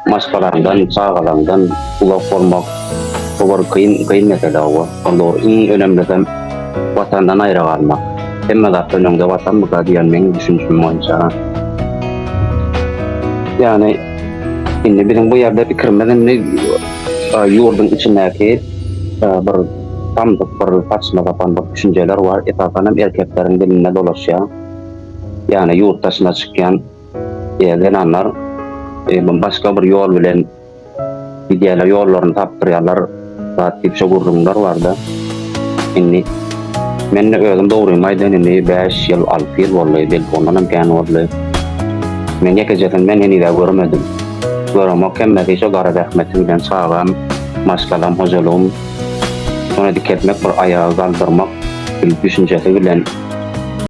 Maskalarından, çağalarından ulak olmak doğru kıyın mesele o. Doğru en önemli de vatandan ayrı kalmak. Hem de önünde vatan bu diyen benim düşüncem oyunca. Yani şimdi bizim bu yerde fikrimden ne yurdun içindeki bir tamdık bir saçma sapan bir düşünceler var. Esasen erkeklerin diline dolaşıyor. Yani yurt dışına çıkan gelenler başka bir yol bilen ideal yollarını taptırıyorlar. Tatip şogurumlar vardı. Şimdi men de özüm doğruyum aydan indi 5 yıl 6 yıl vallahi belki ondan hem kan vallahi. Men yakacakın men yeni de görmedim. Görmek hem şu gara rahmetim bilen sağlam, maskalam, hocalığım. Sonra dikkat etmek bir ayağı kaldırmak, düşüncesi bilen